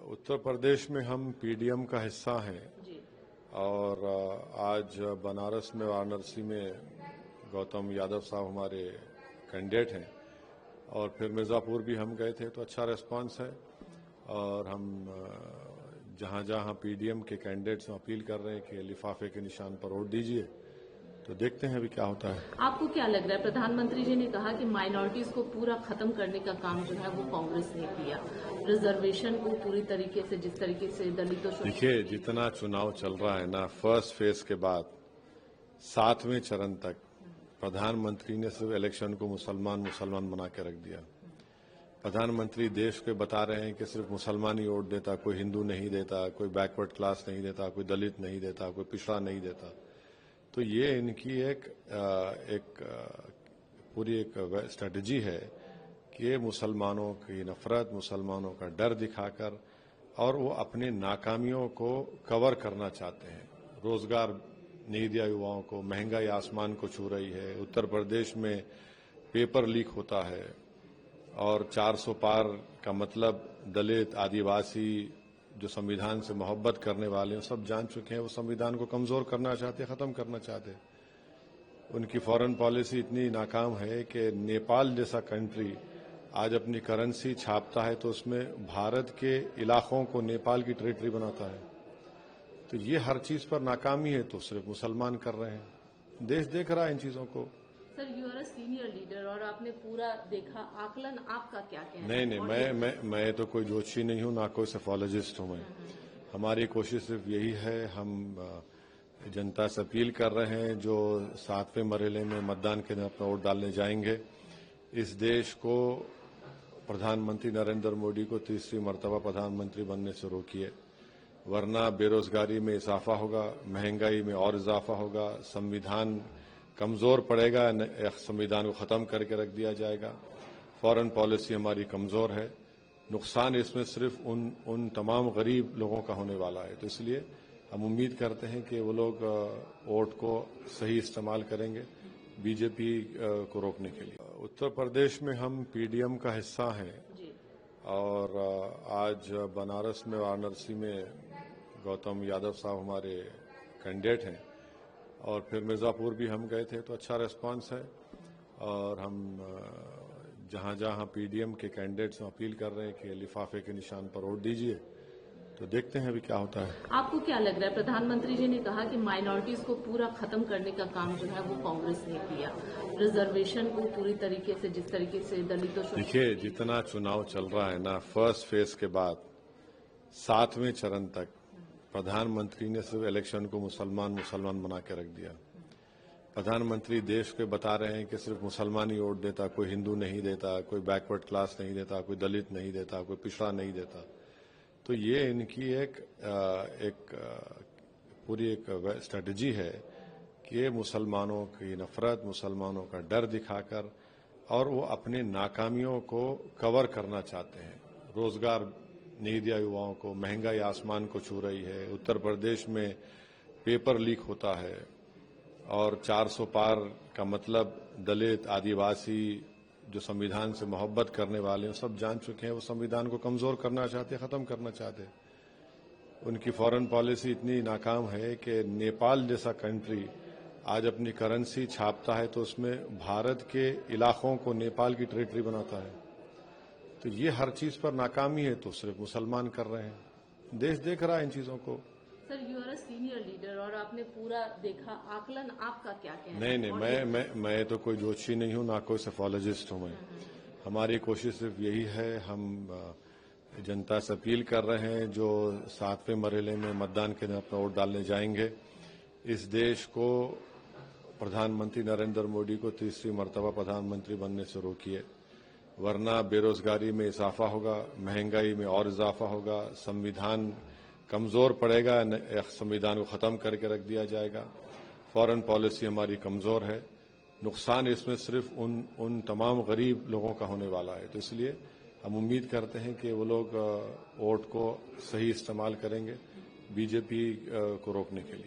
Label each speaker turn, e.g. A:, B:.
A: उत्तर प्रदेश में हम पीडीएम का हिस्सा हैं
B: जी।
A: और आज बनारस में वाराणसी में गौतम यादव साहब हमारे कैंडिडेट हैं और फिर मिर्ज़ापुर भी हम गए थे तो अच्छा रिस्पांस है और हम जहां जहां पीडीएम के कैंडिडेट्स अपील कर रहे हैं कि लिफाफे के निशान पर वोट दीजिए, तो देखते हैं अभी क्या होता है।
B: आपको क्या लग रहा है, प्रधानमंत्री जी ने कहा कि माइनॉरिटीज को पूरा खत्म करने का काम जो है वो कांग्रेस ने किया, रिजर्वेशन को पूरी तरीके से जिस तरीके से दलितों
A: देखिए, जितना चुनाव चल रहा है ना, फर्स्ट फेज के बाद 7वें चरण तक प्रधानमंत्री ने सिर्फ इलेक्शन को मुसलमान बना के रख दिया। प्रधानमंत्री देश के बता रहे हैं कि सिर्फ मुसलमान ही वोट देता, कोई हिंदू नहीं देता, कोई बैकवर्ड क्लास नहीं देता, कोई दलित नहीं देता, कोई पिछड़ा नहीं देता। तो ये इनकी एक पूरी एक स्ट्रेटजी है कि ये मुसलमानों की नफरत, मुसलमानों का डर दिखाकर और वो अपनी नाकामियों को कवर करना चाहते हैं। रोजगार नहीं दिया युवाओं को, महंगाई आसमान को छू रही है, उत्तर प्रदेश में पेपर लीक होता है और 400 पार का मतलब दलित, आदिवासी जो संविधान से मोहब्बत करने वाले हैं सब जान चुके हैं, वो संविधान को कमजोर करना चाहते, खत्म करना चाहते। उनकी फॉरेन पॉलिसी इतनी नाकाम है कि नेपाल जैसा कंट्री आज अपनी करेंसी छापता है तो उसमें भारत के इलाकों को नेपाल की टेरिटरी बनाता है। तो ये हर चीज पर नाकामी है, तो सिर्फ मुसलमान कर रहे हैं। देश देख रहा है इन चीजों को।
B: Sir, you are a senior leader और आपने पूरा देखा, आकलन आपका क्या कहना
A: है?
B: है?
A: नहीं, मैं तो कोई जोशी नहीं हूं, ना कोई सेफोलॉजिस्ट हूं मैं। हमारी कोशिश सिर्फ यही है, हम जनता से अपील कर रहे हैं जो 7वें मरहले में मतदान के दिन अपना वोट डालने जाएंगे। इस देश को प्रधानमंत्री नरेंद्र मोदी को तीसरी मर्तबा प्रधानमंत्री बनने से रोकिए, वरना बेरोजगारी में इजाफा होगा, महंगाई में और इजाफा होगा, संविधान कमजोर पड़ेगा, संविधान को खत्म करके रख दिया जाएगा। फॉरेन पॉलिसी हमारी कमजोर है, नुकसान इसमें सिर्फ उन तमाम गरीब लोगों का होने वाला है। तो इसलिए हम उम्मीद करते हैं कि वो लोग वोट को सही इस्तेमाल करेंगे बीजेपी को रोकने के लिए। उत्तर प्रदेश में हम पीडीएम का हिस्सा हैं और आज बनारस में वाराणसी में गौतम यादव साहब हमारे कैंडिडेट हैं और फिर मिर्ज़ापुर भी हम गए थे तो अच्छा रिस्पांस है और हम जहां जहां पीडीएम के कैंडिडेट्स अपील कर रहे हैं कि लिफाफे के निशान पर वोट दीजिए, तो देखते हैं अभी क्या होता है।
B: आपको क्या लग रहा है, प्रधानमंत्री जी ने कहा कि माइनॉरिटीज को पूरा खत्म करने का काम जो है वो कांग्रेस ने किया, रिजर्वेशन को पूरी तरीके से जिस तरीके से दलितों
A: देखिए, जितना चुनाव चल रहा है ना, फर्स्ट फेज के बाद 7वें चरण तक प्रधानमंत्री ने सिर्फ इलेक्शन को मुसलमान बना के रख दिया। प्रधानमंत्री देश के बता रहे हैं कि सिर्फ मुसलमान ही वोट देता, कोई हिंदू नहीं देता, कोई बैकवर्ड क्लास नहीं देता, कोई दलित नहीं देता, कोई पिछड़ा नहीं देता। तो ये इनकी एक पूरी एक स्ट्रेटजी है कि ये मुसलमानों की नफरत, मुसलमानों का डर दिखाकर और वो अपनी नाकामियों को कवर करना चाहते हैं। रोजगार नहीं दिया युवाओं को, महंगाई आसमान को छू रही है, उत्तर प्रदेश में पेपर लीक होता है और 400 पार का मतलब दलित, आदिवासी जो संविधान से मोहब्बत करने वाले हैं सब जान चुके हैं, वो संविधान को कमजोर करना चाहते, खत्म करना चाहते। उनकी फॉरेन पॉलिसी इतनी नाकाम है कि नेपाल जैसा कंट्री आज अपनी करेंसी छापता है तो उसमें भारत के इलाकों को नेपाल की टेरिटरी बनाता है। तो ये हर चीज पर नाकामी है, तो सिर्फ मुसलमान कर रहे हैं। देश देख रहा है इन चीजों को।
B: Sir, you are a senior leader और आपने पूरा देखा, आकलन आपका क्या कहना है?
A: नहीं, मैं तो कोई जोशी नहीं हूं, ना कोई सेफोलॉजिस्ट हूं मैं। हमारी कोशिश सिर्फ यही है, हम जनता से अपील कर रहे हैं जो 7वें मरहले में मतदान के दिन अपना वोट डालने जाएंगे। इस देश को प्रधानमंत्री नरेंद्र मोदी को तीसरी मर्तबा प्रधानमंत्री बनने से रोकिए, वरना बेरोजगारी में इजाफा होगा, महंगाई में और इजाफा होगा, संविधान कमजोर पड़ेगा, संविधान को खत्म करके रख दिया जाएगा। फॉरेन पॉलिसी हमारी कमजोर है, नुकसान इसमें सिर्फ उन तमाम गरीब लोगों का होने वाला है। तो इसलिए हम उम्मीद करते हैं कि वो लोग वोट को सही इस्तेमाल करेंगे बीजेपी को रोकने के लिए।